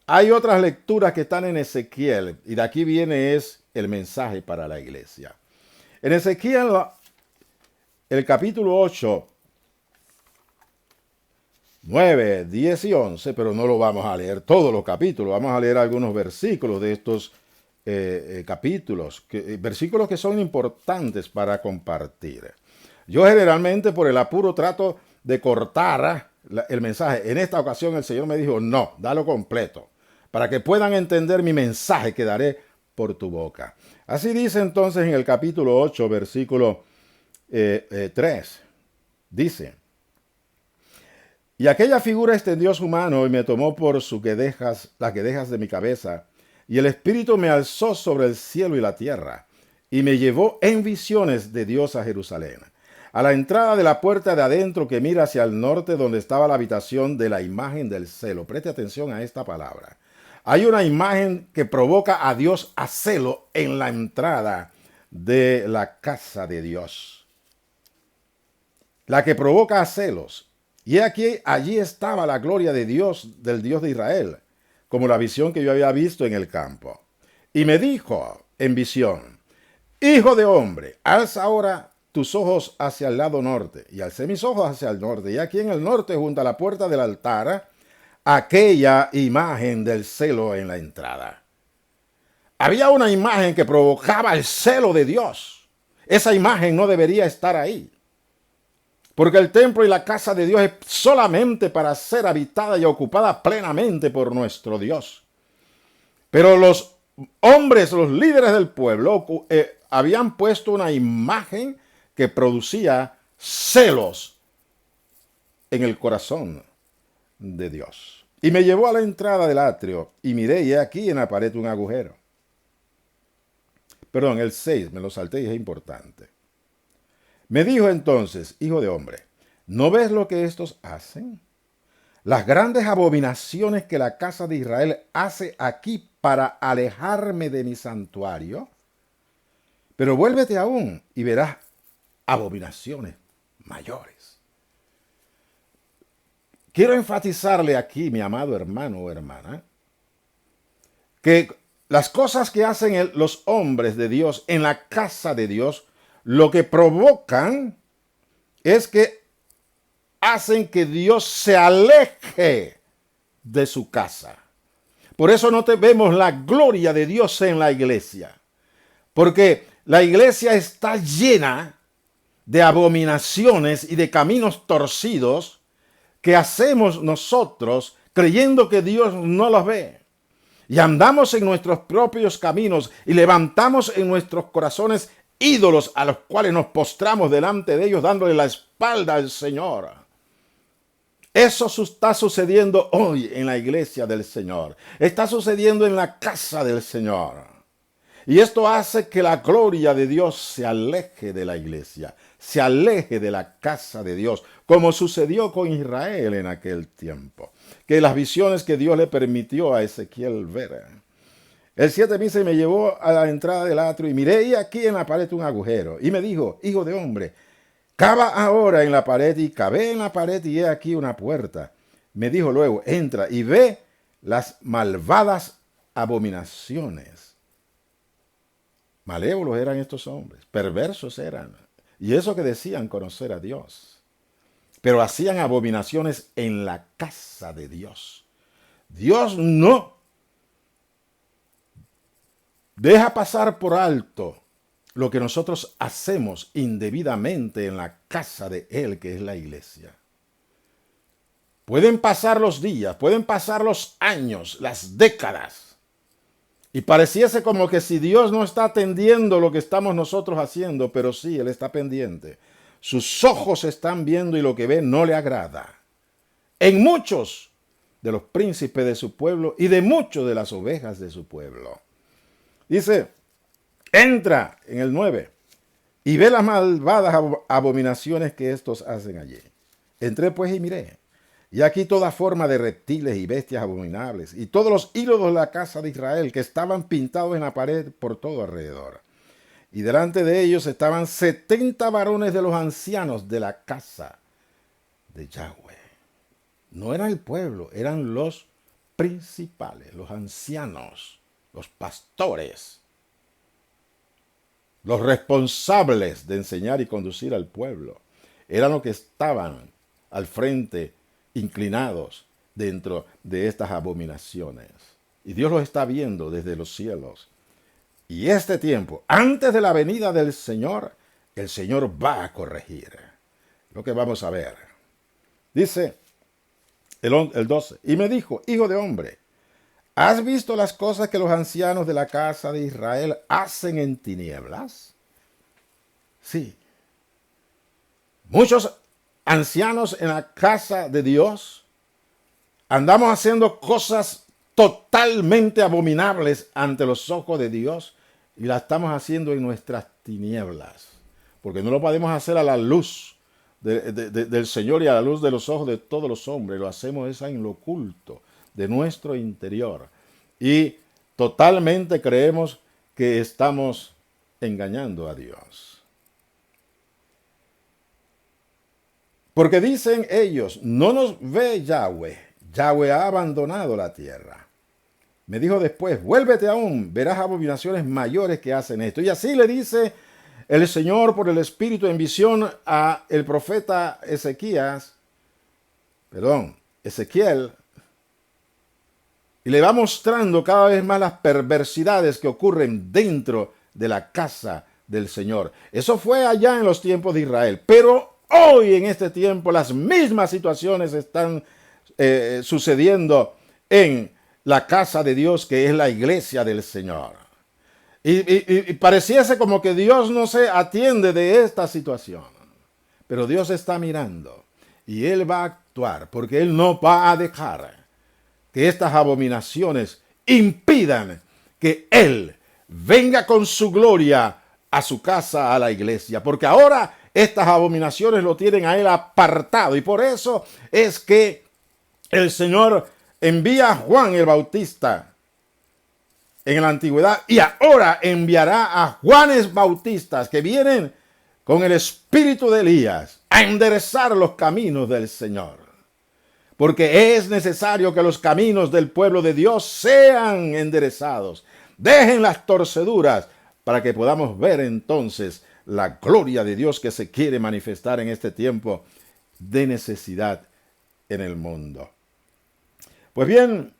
Hay otras lecturas que están en Ezequiel, y de aquí viene el mensaje para la iglesia. En Ezequiel, el capítulo 8, 9, 10 y 11, pero no lo vamos a leer todos los capítulos, vamos a leer algunos versículos de estos capítulos, versículos que son importantes para compartir. Yo generalmente por el apuro trato de cortar el mensaje. En esta ocasión el Señor me dijo, no, dalo completo, para que puedan entender mi mensaje que daré por tu boca. Así dice entonces en el capítulo 8, versículo 3. Dice: y aquella figura extendió su mano y me tomó por las guedejas de mi cabeza, y el Espíritu me alzó sobre el cielo y la tierra, y me llevó en visiones de Dios a Jerusalén, a la entrada de la puerta de adentro que mira hacia el norte, donde estaba la habitación de la imagen del celo. Preste atención a esta palabra. Hay una imagen que provoca a Dios a celo en la entrada de la casa de Dios. La que provoca a celos. Y aquí, allí estaba la gloria de Dios, del Dios de Israel, como la visión que yo había visto en el campo. Y me dijo en visión: hijo de hombre, alza ahora tus ojos hacia el lado norte. Y alcé mis ojos hacia el norte. Y aquí en el norte, junto a la puerta del altar, aquella imagen del celo en la entrada. Había una imagen que provocaba el celo de Dios. Esa imagen no debería estar ahí, porque el templo y la casa de Dios es solamente para ser habitada y ocupada plenamente por nuestro Dios. Pero los hombres, los líderes del pueblo, habían puesto una imagen que producía celos en el corazón de Dios. Y me llevó a la entrada del atrio, y miré, y he aquí en la pared un agujero. Perdón, el 6, me lo salté y es importante. Me dijo entonces: hijo de hombre, ¿no ves lo que estos hacen? las grandes abominaciones que la casa de Israel hace aquí para alejarme de mi santuario. Pero vuélvete aún y verás abominaciones mayores. Quiero enfatizarle aquí, mi amado hermano o hermana, que las cosas que hacen los hombres de Dios en la casa de Dios, lo que provocan es que hacen que Dios se aleje de su casa. Por eso no vemos la gloria de Dios en la iglesia. Porque la iglesia está llena de abominaciones y de caminos torcidos que hacemos nosotros creyendo que Dios no los ve. Y andamos en nuestros propios caminos y levantamos en nuestros corazones ídolos a los cuales nos postramos delante de ellos dándole la espalda al Señor. Eso está sucediendo hoy en la iglesia del Señor. Está sucediendo en la casa del Señor. Y esto hace que la gloria de Dios se aleje de la iglesia, se aleje de la casa de Dios, como sucedió con Israel en aquel tiempo. Que las visiones que Dios le permitió a Ezequiel ver. El 7 dice, me llevó a la entrada del atrio y miré y aquí en la pared un agujero. Y me dijo, hijo de hombre, cava ahora en la pared, y cavé en la pared y he aquí una puerta. Me dijo luego, entra y ve las malvadas abominaciones. Malévolos eran estos hombres, perversos eran. Y eso que decían conocer a Dios. Pero hacían abominaciones en la casa de Dios. Dios no deja pasar por alto lo que nosotros hacemos indebidamente en la casa de Él, que es la iglesia. Pueden pasar los días, pueden pasar los años, las décadas, y pareciese como que si Dios no está atendiendo lo que estamos nosotros haciendo, pero sí, Él está pendiente. Sus ojos están viendo y lo que ve no le agrada. En muchos de los príncipes de su pueblo y de muchos de las ovejas de su pueblo. Dice, entra en el 9 y ve las malvadas abominaciones que estos hacen allí. Entré pues y miré. Y aquí toda forma de reptiles y bestias abominables, y todos los ídolos de la casa de Israel que estaban pintados en la pared por todo alrededor. Y delante de ellos estaban 70 varones de los ancianos de la casa de Yahweh. No era el pueblo, eran los principales, los ancianos, los pastores, los responsables de enseñar y conducir al pueblo. Eran los que estaban al frente, inclinados dentro de estas abominaciones. Y Dios los está viendo desde los cielos. Y este tiempo, antes de la venida del Señor, el Señor va a corregir. Lo que vamos a ver. Dice el 12. Y me dijo, hijo de hombre, ¿has visto las cosas que los ancianos de la casa de Israel hacen en tinieblas? Sí. Muchos ancianos en la casa de Dios andamos haciendo cosas totalmente abominables ante los ojos de Dios y la estamos haciendo en nuestras tinieblas, porque no lo podemos hacer a la luz del Señor y a la luz de los ojos de todos los hombres. Lo hacemos esa en lo oculto de nuestro interior y totalmente creemos que estamos engañando a Dios. Porque dicen ellos, no nos ve Yahweh. Yahweh ha abandonado la tierra. Me dijo después, vuélvete aún, verás abominaciones mayores que hacen esto. Y así le dice el Señor por el Espíritu en visión a el profeta Ezequiel, y le va mostrando cada vez más las perversidades que ocurren dentro de la casa del Señor. Eso fue allá en los tiempos de Israel, pero hoy en este tiempo las mismas situaciones están sucediendo en la casa de Dios, que es la iglesia del Señor. Y pareciese como que Dios no se atiende de esta situación. Pero Dios está mirando y Él va a actuar, porque Él no va a dejar que estas abominaciones impidan que Él venga con su gloria a su casa, a la iglesia. Porque ahora estas abominaciones lo tienen a Él apartado. Y por eso es que El Señor envía a Juan el Bautista en la antigüedad y ahora enviará a Juanes Bautistas que vienen con el espíritu de Elías a enderezar los caminos del Señor. Porque es necesario que los caminos del pueblo de Dios sean enderezados. Dejen las torceduras para que podamos ver entonces la gloria de Dios que se quiere manifestar en este tiempo de necesidad en el mundo. Pues bien,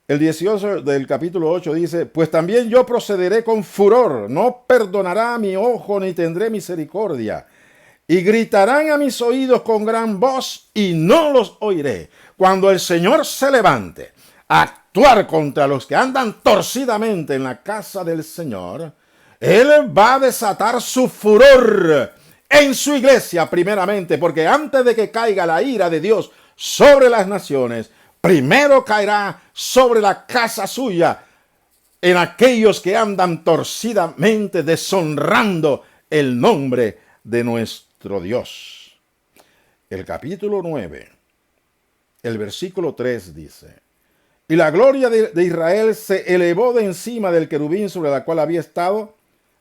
el 18 del capítulo 8 dice, pues también yo procederé con furor, no perdonará mi ojo ni tendré misericordia. Y gritarán a mis oídos con gran voz y no los oiré. Cuando el Señor se levante a actuar contra los que andan torcidamente en la casa del Señor, Él va a desatar su furor en su iglesia primeramente, porque antes de que caiga la ira de Dios sobre las naciones, primero caerá sobre la casa suya, en aquellos que andan torcidamente deshonrando el nombre de nuestro Dios. El capítulo 9, el versículo 3 dice, y la gloria de Israel se elevó de encima del querubín sobre la cual había estado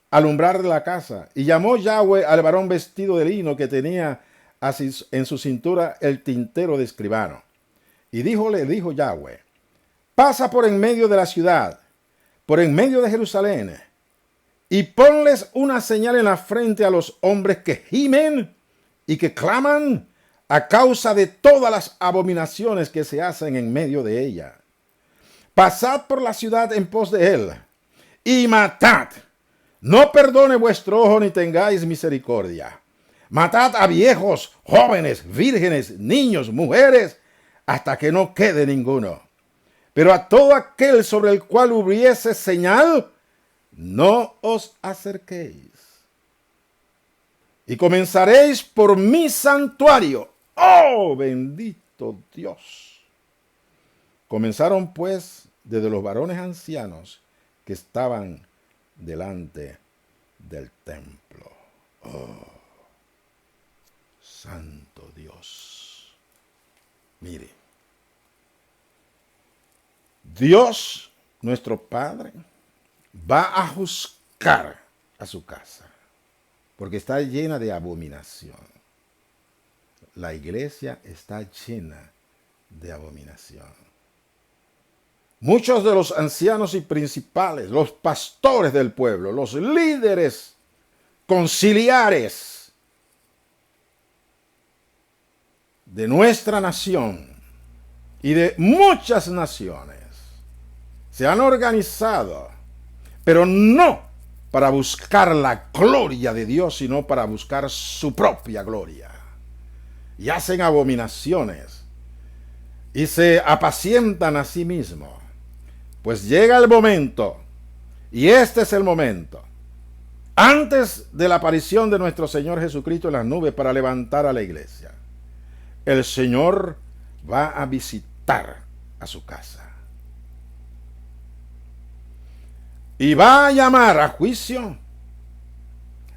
al umbral de la casa, y llamó Yahweh al varón vestido de lino que tenía así en su cintura el tintero de escribano. Y dijo Yahweh, pasa por en medio de la ciudad, por en medio de Jerusalén, y ponles una señal en la frente a los hombres que gimen y que claman a causa de todas las abominaciones que se hacen en medio de ella. Pasad por la ciudad en pos de él, y matad. No perdone vuestro ojo ni tengáis misericordia. Matad a viejos, jóvenes, vírgenes, niños, mujeres, hasta que no quede ninguno. Pero a todo aquel sobre el cual hubiese señal, no os acerquéis. Y comenzaréis por mi santuario. ¡Oh, bendito Dios! Comenzaron pues desde los varones ancianos que estaban delante del templo. ¡Oh, santo Dios! Mire, Dios, nuestro Padre, va a juzgar a su casa, porque está llena de abominación. La iglesia está llena de abominación. Muchos de los ancianos y principales, los pastores del pueblo, los líderes conciliares de nuestra nación y de muchas naciones, se han organizado, pero no para buscar la gloria de Dios, sino para buscar su propia gloria. Y hacen abominaciones y se apacientan a sí mismos. Pues llega el momento, y este es el momento, antes de la aparición de nuestro Señor Jesucristo en las nubes para levantar a la iglesia. El Señor va a visitar a su casa. Y va a llamar a juicio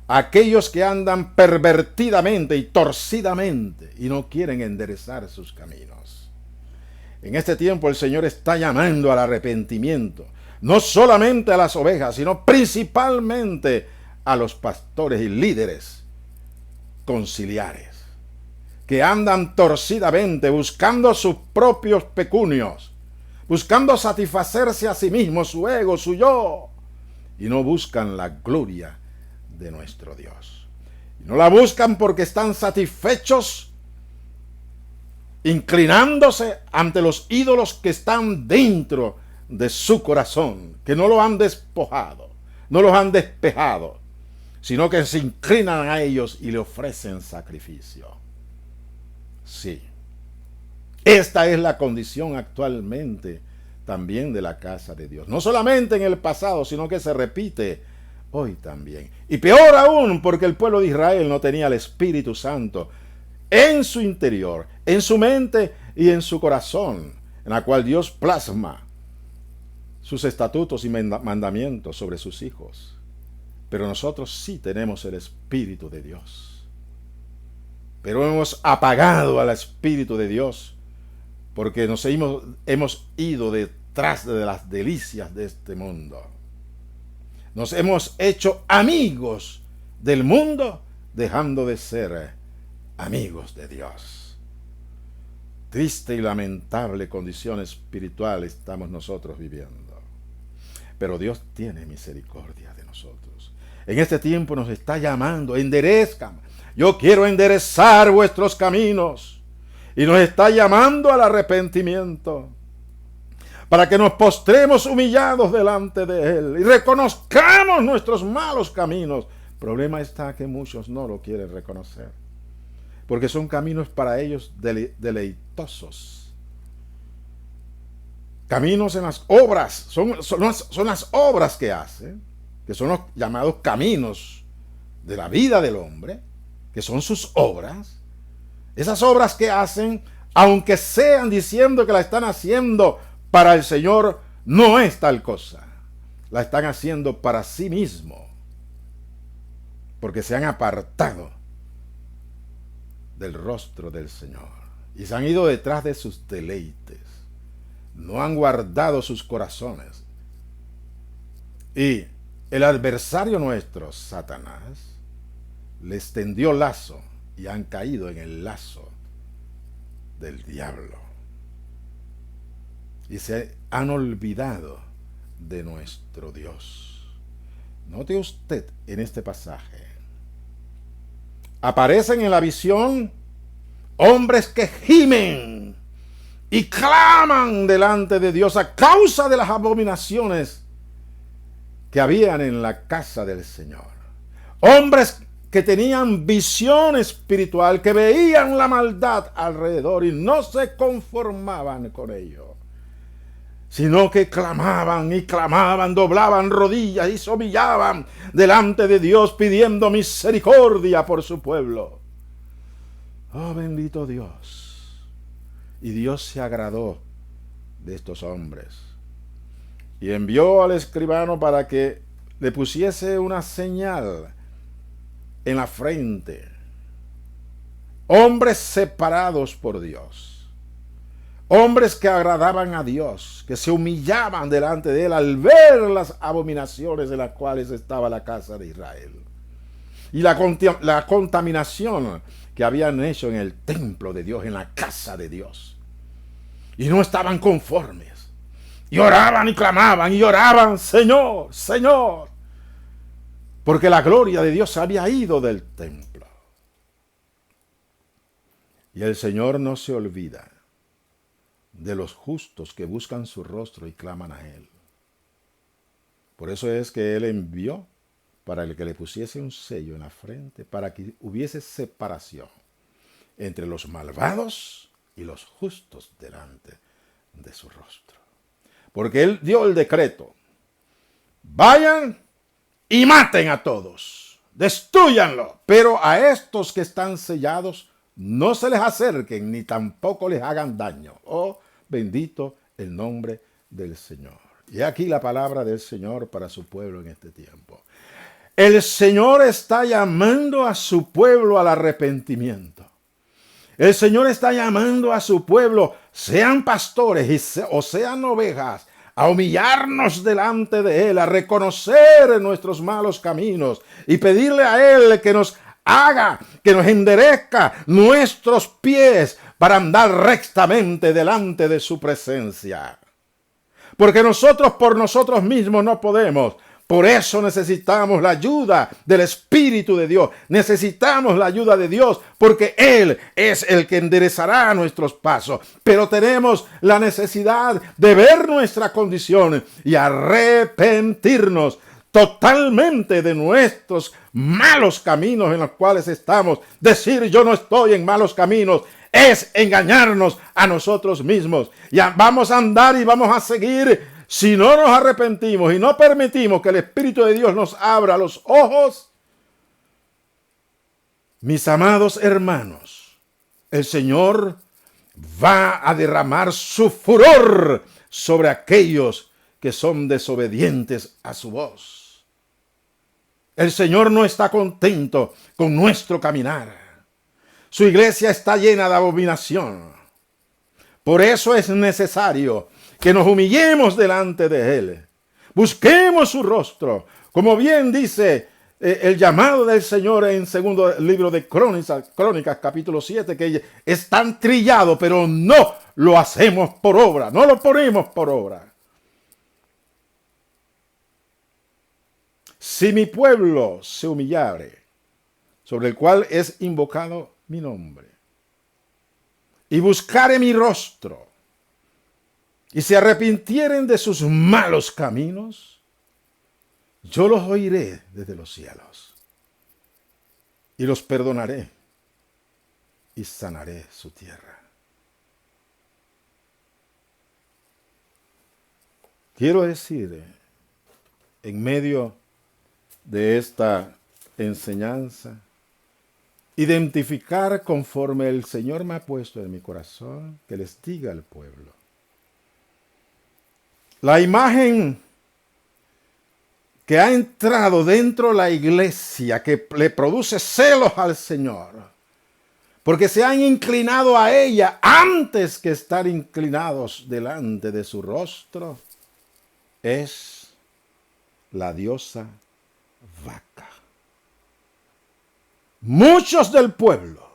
a aquellos que andan pervertidamente y torcidamente y no quieren enderezar sus caminos. En este tiempo el Señor está llamando al arrepentimiento, no solamente a las ovejas, sino principalmente a los pastores y líderes conciliares, que andan torcidamente buscando sus propios pecunios, buscando satisfacerse a sí mismos, su ego, su yo, y no buscan la gloria de nuestro Dios. Y no la buscan porque están satisfechos inclinándose ante los ídolos que están dentro de su corazón, que no lo han despojado, no los han despejado, sino que se inclinan a ellos y le ofrecen sacrificio. Sí, esta es la condición actualmente también de la casa de Dios. No solamente en el pasado, sino que se repite hoy también. Y peor aún, porque el pueblo de Israel no tenía el Espíritu Santo en su interior, en su mente y en su corazón, en la cual Dios plasma sus estatutos y mandamientos sobre sus hijos. Pero nosotros sí tenemos el Espíritu de Dios. pero hemos apagado al Espíritu de Dios porque hemos ido detrás de las delicias de este mundo. Nos hemos hecho amigos del mundo, dejando de ser amigos de Dios. Triste y lamentable condición espiritual estamos nosotros viviendo. Pero Dios tiene misericordia de nosotros. En este tiempo nos está llamando, enderezcan. Yo quiero enderezar vuestros caminos. Y nos está llamando al arrepentimiento, para que nos postremos humillados delante de Él y reconozcamos nuestros malos caminos. El problema está que muchos no lo quieren reconocer, porque son caminos para ellos deleitosos. Caminos en las obras, son las obras que hacen, que son los llamados caminos de la vida del hombre, que son sus obras. Esas obras que hacen, aunque sean diciendo que la están haciendo para el Señor, no es tal cosa. La están haciendo para sí mismo, porque se han apartado del rostro del Señor y se han ido detrás de sus deleites. No han guardado sus corazones. Y el adversario nuestro, Satanás, les tendió lazo y han caído en el lazo del diablo. Y se han olvidado de nuestro Dios. Note usted en este pasaje. Aparecen en la visión hombres que gimen y claman delante de Dios a causa de las abominaciones que habían en la casa del Señor. Hombres que tenían visión espiritual, que veían la maldad alrededor y no se conformaban con ello, sino que clamaban y clamaban, doblaban rodillas y se humillaban delante de Dios pidiendo misericordia por su pueblo. Oh, bendito Dios. Y Dios se agradó de estos hombres y envió al escribano para que le pusiese una señal en la frente. Hombres separados por Dios, hombres que agradaban a Dios, que se humillaban delante de Él al ver las abominaciones en las cuales estaba la casa de Israel y la contaminación que habían hecho en el templo de Dios, en la casa de Dios, y no estaban conformes y oraban y clamaban y oraban: Señor, Señor, porque la gloria de Dios había ido del templo. Y el Señor no se olvida de los justos que buscan su rostro y claman a Él. Por eso es que Él envió para el que le pusiese un sello en la frente, para que hubiese separación entre los malvados y los justos delante de su rostro. Porque Él dio el decreto: vayan y maten a todos, destróyanlo, pero a estos que están sellados no se les acerquen ni tampoco les hagan daño. Oh, bendito el nombre del Señor. Y aquí la palabra del Señor para su pueblo en este tiempo. El Señor está llamando a su pueblo al arrepentimiento. El Señor está llamando a su pueblo, sean pastores o sean ovejas, a humillarnos delante de Él, a reconocer nuestros malos caminos y pedirle a Él que nos haga, que nos enderezca nuestros pies para andar rectamente delante de su presencia. Porque nosotros por nosotros mismos no podemos. Por eso necesitamos la ayuda del Espíritu de Dios. Necesitamos la ayuda de Dios porque Él es el que enderezará nuestros pasos. Pero tenemos la necesidad de ver nuestra condición y arrepentirnos totalmente de nuestros malos caminos en los cuales estamos. Decir yo no estoy en malos caminos es engañarnos a nosotros mismos. Ya vamos a andar y vamos a seguir. Si no nos arrepentimos y no permitimos que el Espíritu de Dios nos abra los ojos, mis amados hermanos, el Señor va a derramar su furor sobre aquellos que son desobedientes a su voz. El Señor no está contento con nuestro caminar. su iglesia está llena de abominación. Por eso es necesario que nos humillemos delante de Él. Busquemos su rostro. Como bien dice el llamado del Señor en segundo libro de Crónicas, capítulo 7, que es tan trillado, pero no lo hacemos por obra, no lo ponemos por obra. Si mi pueblo se humillare, sobre el cual es invocado mi nombre, y buscare mi rostro, y se arrepintieren de sus malos caminos, yo los oiré desde los cielos, y los perdonaré, y sanaré su tierra. Quiero decir, en medio de esta enseñanza, identificar conforme el Señor me ha puesto en mi corazón, que les diga al pueblo. La imagen que ha entrado dentro de la iglesia, que le produce celos al Señor, porque se han inclinado a ella antes que estar inclinados delante de su rostro, es la diosa vaca. Muchos del pueblo,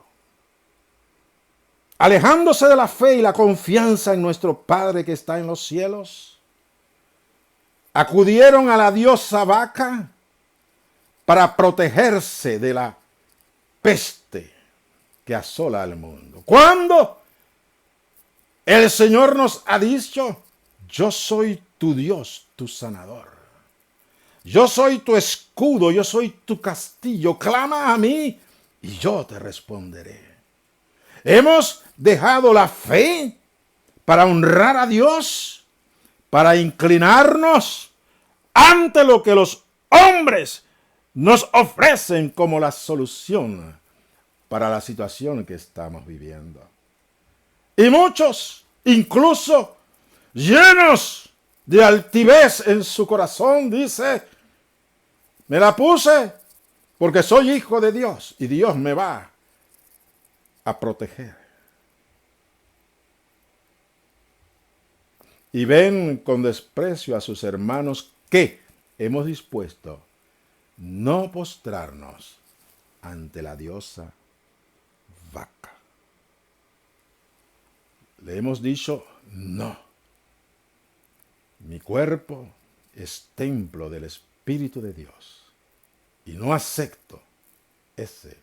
alejándose de la fe y la confianza en nuestro Padre que está en los cielos, acudieron a la diosa vaca para protegerse de la peste que asola al mundo. ¿Cuándo? El Señor nos ha dicho: yo soy tu Dios, tu sanador. Yo soy tu escudo, yo soy tu castillo. Clama a mí y yo te responderé. Hemos dejado la fe para honrar a Dios, para inclinarnos ante lo que los hombres nos ofrecen como la solución para la situación que estamos viviendo. Y muchos, incluso llenos de altivez en su corazón, dice: me la puse porque soy hijo de Dios y Dios me va a proteger. Y ven con desprecio a sus hermanos que hemos dispuesto no postrarnos ante la diosa vaca. Le hemos dicho: no. Mi cuerpo es templo del Espíritu de Dios y no acepto ese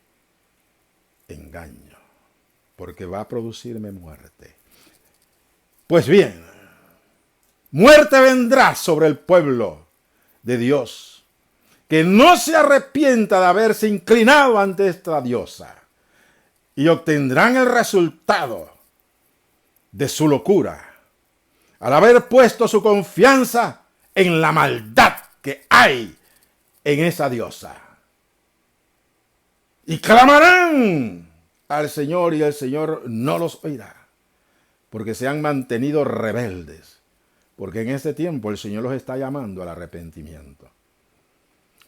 engaño, porque va a producirme muerte. Pues bien, muerte vendrá sobre el pueblo de Dios, que no se arrepienta de haberse inclinado ante esta diosa, y obtendrán el resultado de su locura, al haber puesto su confianza en la maldad que hay en esa diosa. Y clamarán al Señor y el Señor no los oirá, porque se han mantenido rebeldes, porque en este tiempo el Señor los está llamando al arrepentimiento.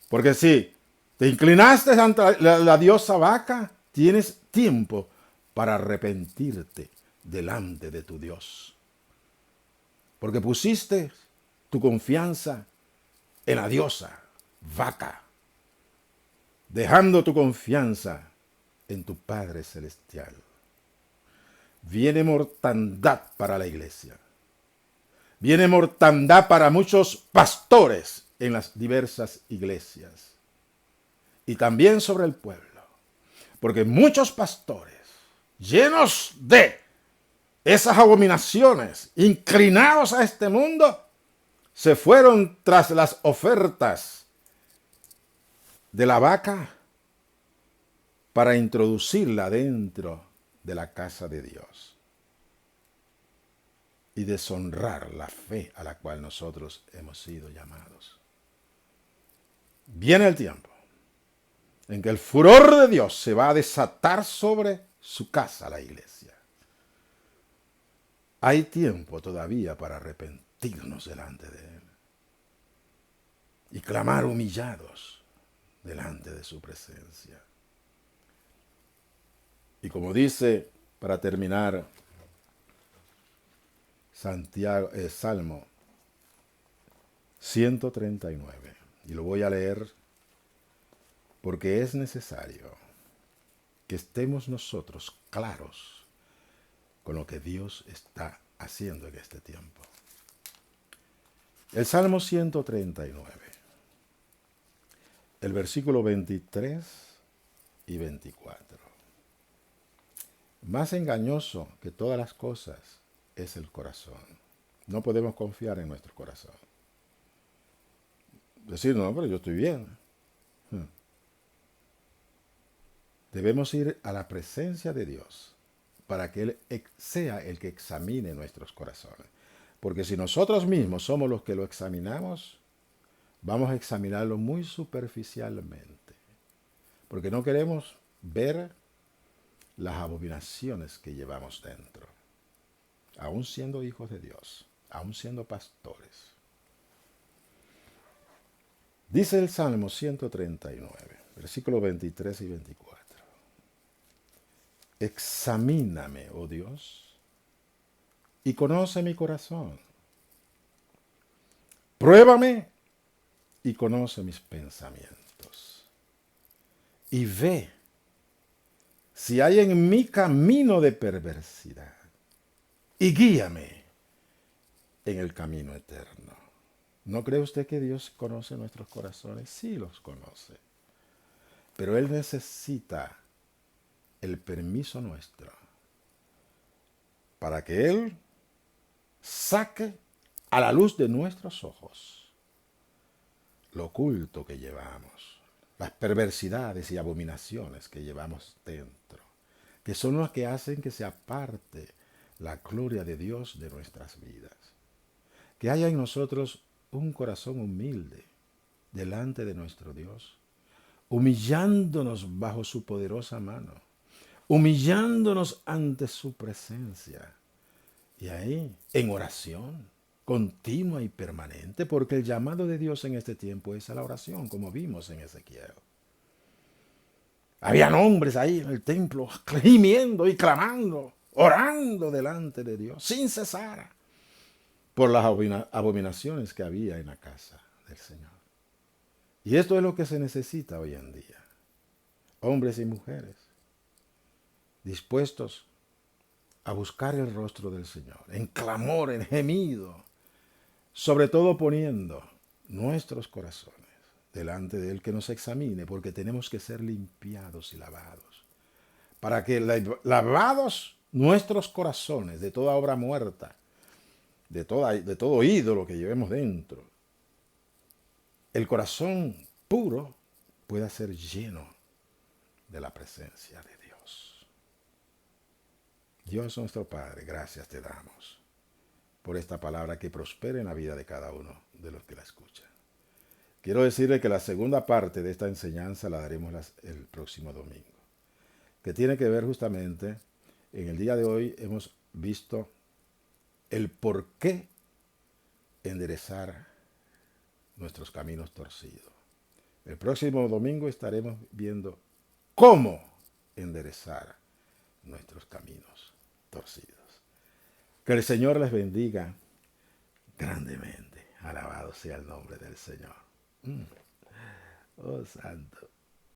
Porque si te inclinaste ante la diosa vaca, tienes tiempo para arrepentirte delante de tu Dios. Porque pusiste tu confianza en la diosa vaca, dejando tu confianza en tu Padre Celestial. Viene mortandad para la iglesia. Viene mortandad para muchos pastores en las diversas iglesias. Y también sobre el pueblo. Porque muchos pastores, llenos de esas abominaciones, inclinados a este mundo, se fueron tras las ofertas de la vaca para introducirla dentro de la casa de Dios y deshonrar la fe a la cual nosotros hemos sido llamados. Viene el tiempo en que el furor de Dios se va a desatar sobre su casa, la iglesia. Hay tiempo todavía para arrepentirnos delante de Él y clamar humillados delante de su presencia. Y como dice, para terminar, Salmo 139. Y lo voy a leer porque es necesario que estemos nosotros claros con lo que Dios está haciendo en este tiempo. El Salmo 139, el versículo 23 y 24. Más engañoso que todas las cosas es el corazón. No podemos confiar en nuestro corazón. Decir, no, pero yo estoy bien. Debemos ir a la presencia de Dios para que Él sea el que examine nuestros corazones. Porque si nosotros mismos somos los que lo examinamos, vamos a examinarlo muy superficialmente. Porque no queremos ver las abominaciones que llevamos dentro. Aún siendo hijos de Dios, aún siendo pastores. Dice el Salmo 139, versículos 23 y 24. Examíname, oh Dios, y conoce mi corazón. Pruébame y conoce mis pensamientos. Y ve si hay en mí camino de perversidad. Y guíame en el camino eterno. ¿No cree usted que Dios conoce nuestros corazones? Sí los conoce. Pero Él necesita el permiso nuestro para que Él saque a la luz de nuestros ojos lo oculto que llevamos, las perversidades y abominaciones que llevamos dentro, que son las que hacen que se aparte la gloria de Dios de nuestras vidas. Que haya en nosotros un corazón humilde delante de nuestro Dios, humillándonos bajo su poderosa mano, humillándonos ante su presencia. Y ahí, en oración continua y permanente, porque el llamado de Dios en este tiempo es a la oración, como vimos en Ezequiel. Habían hombres ahí en el templo gimiendo y clamando, orando delante de Dios, sin cesar, por las abominaciones que había en la casa del Señor. Y esto es lo que se necesita hoy en día. Hombres y mujeres dispuestos a buscar el rostro del Señor, en clamor, en gemido, sobre todo poniendo nuestros corazones delante de Él, que nos examine, porque tenemos que ser limpiados y lavados, para que lavados nuestros corazones de toda obra muerta, de todo ídolo que llevemos dentro, el corazón puro pueda ser lleno de la presencia de Dios. Dios nuestro Padre, gracias te damos por esta palabra que prospere en la vida de cada uno de los que la escuchan. Quiero decirle que la segunda parte de esta enseñanza la daremos el próximo domingo, que tiene que ver justamente, en el día de hoy hemos visto el por qué enderezar nuestros caminos torcidos. El próximo domingo estaremos viendo cómo enderezar nuestros caminos torcidos. Que el Señor les bendiga grandemente. Alabado sea el nombre del Señor. Oh, santo.